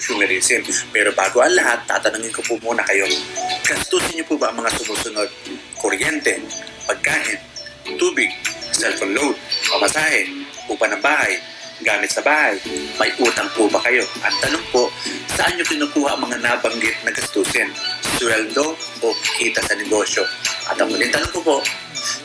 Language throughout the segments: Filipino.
consumerism. Pero bago ang lahat, tatanungin ko po muna kayo, gastusin niyo po ba ang mga sumusunod? Kuryente, pagkain, tubig, cellphone load, pamasahe, upa ng bahay, gamit sa bahay, may utang po ba kayo? Ang tanong po, saan niyo kinukuha ang mga nabanggit na gastusin? Sweldo o kita sa negosyo? At ang muling tanong ko po,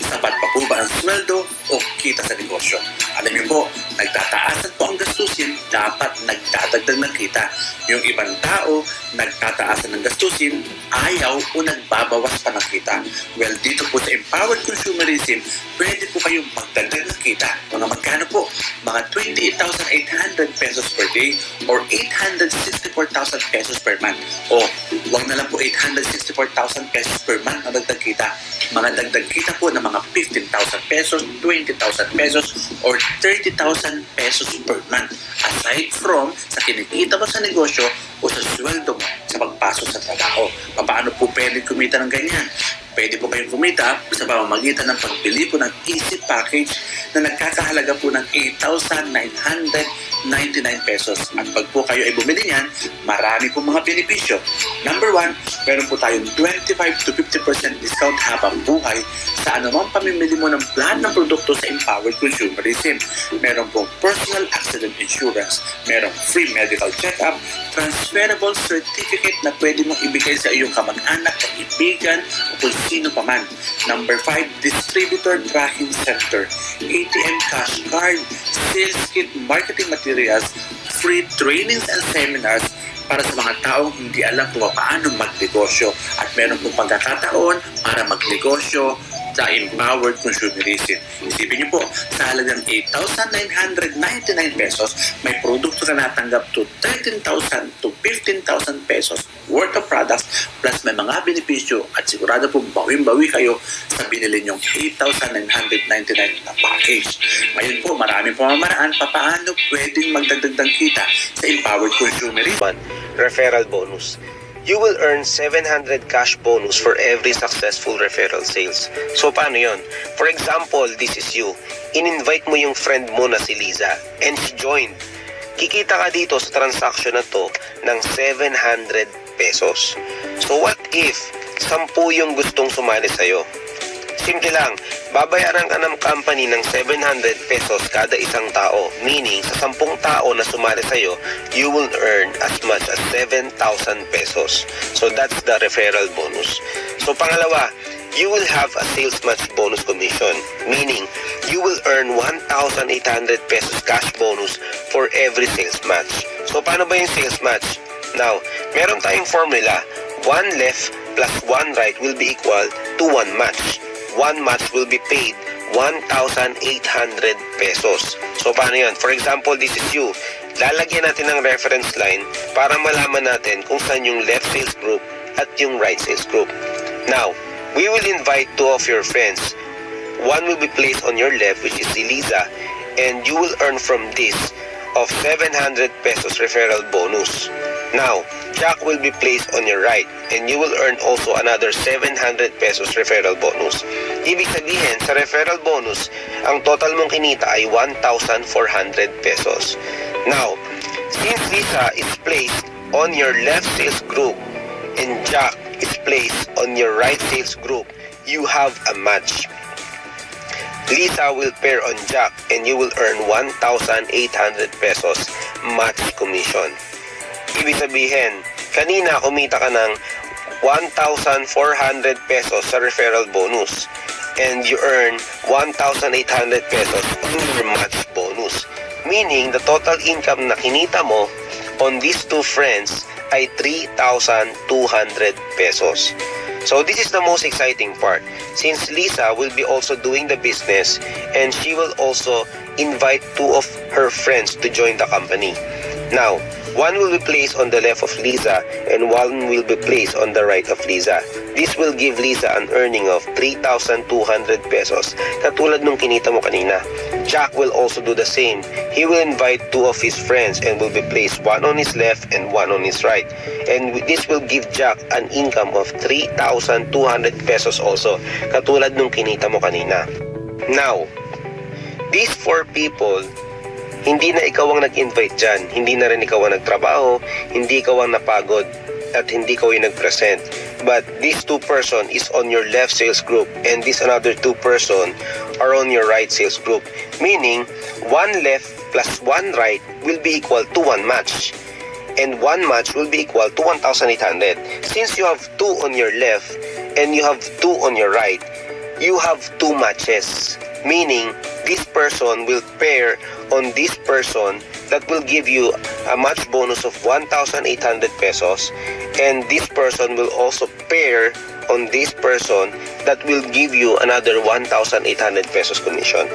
sapat pa po ba ang sweldo o kita sa negosyo? Alam niyo po, nagtataasan po ang gastusin, dapat nagdadagdag ng kita. Yung ibang tao, nagtataasan ng gastusin, ayaw o nagbabawas pa ng kita. Well, dito po sa Empowered Consumerism, pwede po kayong magdagdag ng kita. Mga magkano po? Mga 28,800 pesos per day or 864,000 pesos per month. O, wag na lang po 864,000 pesos per month na dagdag kita. Mga dagdag kita po ng mga 15,000 pesos, 20,000 pesos, or 30,000 pesos per month. Aside from sa kinikita mo sa negosyo o sa sweldo mo sa pagpasok sa trabaho. Paano po pwede kumita ng ganyan? Pwede po kayong kumita sa pamamagitan ng pagbili po ng Easy Package na nagkakahalaga po ng 8,999 pesos. At pag po kayo ay bumili niyan, marami po mga benepisyo. Number 1, meron po tayong 25 to 50% discount habang buhay sa anumang pamimili mo ng lahat ng produkto sa Empowered Consumerism. Meron pong personal accident insurance, merong free medical check-up, transferable certificate na pwede mong ibigay sa iyong kamag-anak, kaibigan, o kung sino pa man. Number 5, distributor tracking center, ATM cash card, sales kit, marketing materials, free trainings and seminars para sa mga taong hindi alam kung paano magnegosyo at meron pong pagkakataon para magnegosyo sa Empowered Consumerism. Isipin niyo po, sa halagang 8,999 pesos, may produkto na natanggap to 13,000 to 15,000 pesos worth of products plus may mga benepisyo at sigurado po bawin-bawi kayo sa binili niyong 8,999 na package. Ngayon po, maraming pamamaraan paano pwedeng magdagdag ng kita sa Empowered Consumerism. Referral bonus. You will earn 700 cash bonus for every successful referral sales. So paano yon? For example, this is you. In-invite mo yung friend mo na si Liza and she joined. Kikita ka dito sa transaction na to ng 700 pesos. So what if 10 yung gustong sumali sa'yo? Simple lang, babayaran ka ng company ng 700 pesos kada isang tao. Meaning, sa 10 tao na sumali sa'yo, you will earn as much as 7,000 pesos. So that's the referral bonus. So pangalawa, you will have a sales match bonus commission. Meaning, you will earn 1,800 pesos cash bonus for every sales match. So paano ba yung sales match? Now, meron tayong formula. 1 left plus 1 right will be equal to 1 match. 1 match will be paid 1,800 pesos. So paano yan? For example, this is you. Lalagyan natin ng reference line para malaman natin kung saan yung left sales group at yung right sales group. Now, we will invite 2 of your friends. One will be placed on your left, which is si Liza, and you will earn from this of 700 pesos referral bonus. Now, Jack will be placed on your right and you will earn also another 700 pesos referral bonus. Ibig sabihin, sa referral bonus, ang total mong kinita ay 1,400 pesos. Now, since Lisa is placed on your left sales group and Jack is placed on your right sales group, you have a match. Lisa will pair on Jack and you will earn 1,800 pesos match commission. Ibig sabihin, kanina kumita ka ng 1,400 pesos sa referral bonus and you earn 1,800 pesos on your match bonus. Meaning, the total income na kinita mo on these 2 friends ay 3,200 pesos. So this is the most exciting part since Lisa will be also doing the business and she will also invite 2 of her friends to join the company. Now, one will be placed on the left of Lisa and one will be placed on the right of Lisa. This will give Lisa an earning of 3,200 pesos katulad nung kinita mo kanina. Jack will also do the same. He will invite 2 of his friends and will be placed one on his left and one on his right. And this will give Jack an income of 3,200 pesos also katulad nung kinita mo kanina. Now, these 4 people Hindi na ikaw ang nag-invite dyan, hindi na rin ikaw ang nagtrabaho, hindi ikaw ang napagod, at hindi ikaw yung nag-present. But this 2 person is on your left sales group and this another 2 person are on your right sales group. Meaning, 1 left plus 1 right will be equal to 1 match. And 1 match will be equal to 1,800. Since you have 2 on your left and you have 2 on your right, you have 2 matches. Meaning, this person will pair on this person that will give you a match bonus of 1,800 pesos, and this person will also pair on this person that will give you another 1,800 pesos commission.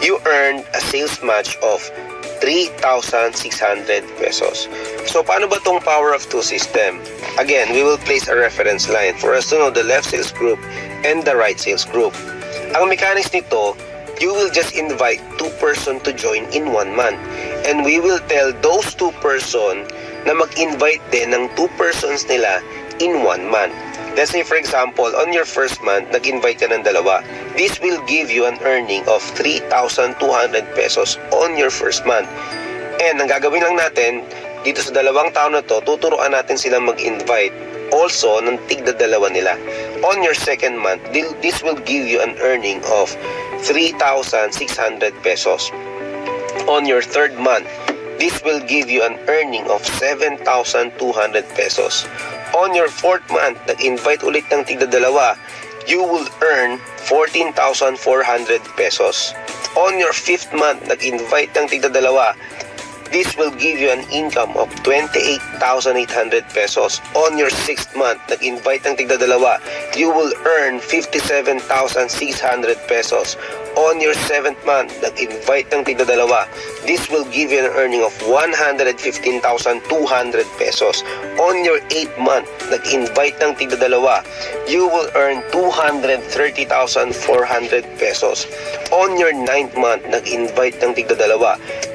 You earned a sales match of 3,600 pesos. So paano ba tong power of 2 system? Again, we will place a reference line for us to know the left sales group and the right sales group. Ang mechanics nito, you will just invite 2 person to join in 1 month. And we will tell those 2 person na mag-invite din ng 2 persons nila in 1 month. Let's say for example, on your first month, nag-invite ka ng 2. This will give you an earning of 3,200 pesos on your first month. And ang gagawin lang natin, dito sa 2 tao na to, tuturuan natin silang mag-invite also ng tig-2 nila. On your second month, this will give you an earning of 3,600 pesos. On your third month, this will give you an earning of 7,200 pesos. On your fourth month, nag-invite ulit ng tig-2, you will earn 14,400 pesos. On your fifth month, nag-invite ng tig-2, this will give you an income of 28,800 pesos. On your 6th month, nag-invite ng tig-2, you will earn 57,600 pesos. On your 7th month, nag-invite ng tig-2, this will give you an earning of 115,200 pesos. On your 8th month, nag-invite ng tig-2, you will earn 230,400 pesos. On your 9th month, nag-invite ng tig-2,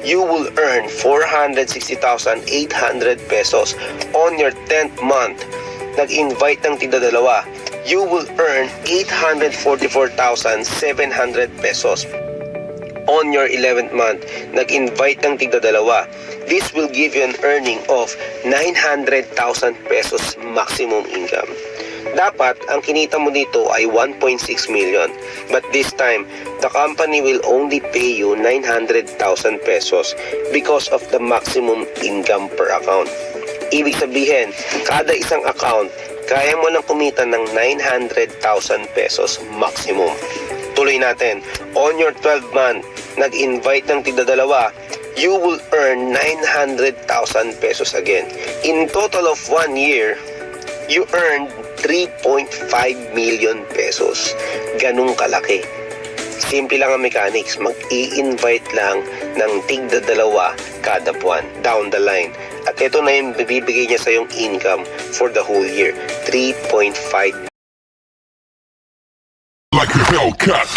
you will earn 460,800 pesos. On your 10th month, nag-invite ng tig-2, you will earn 844,700 pesos. On your 11th month, nag-invite ng tig-2, this will give you an earning of 900,000 pesos maximum income. Dapat, ang kinita mo dito ay 1.6 million. But this time, the company will only pay you 900,000 pesos because of the maximum income per account. Ibig sabihin, kada isang account, kaya mo lang kumita ng 900,000 pesos maximum. Tuloy natin. On your 12th month, nag-invite ng tig-2, you will earn 900,000 pesos again. In total of 1 year, you earned 3.5 million pesos. Ganung kalaki. Simple lang ang mechanics. Mag-i-invite lang ng tig-2 kada buwan down the line. At ito na yung bibigay niya sa yung income for the whole year. 3.5. Like a Hellcat.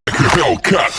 Like a Hellcat.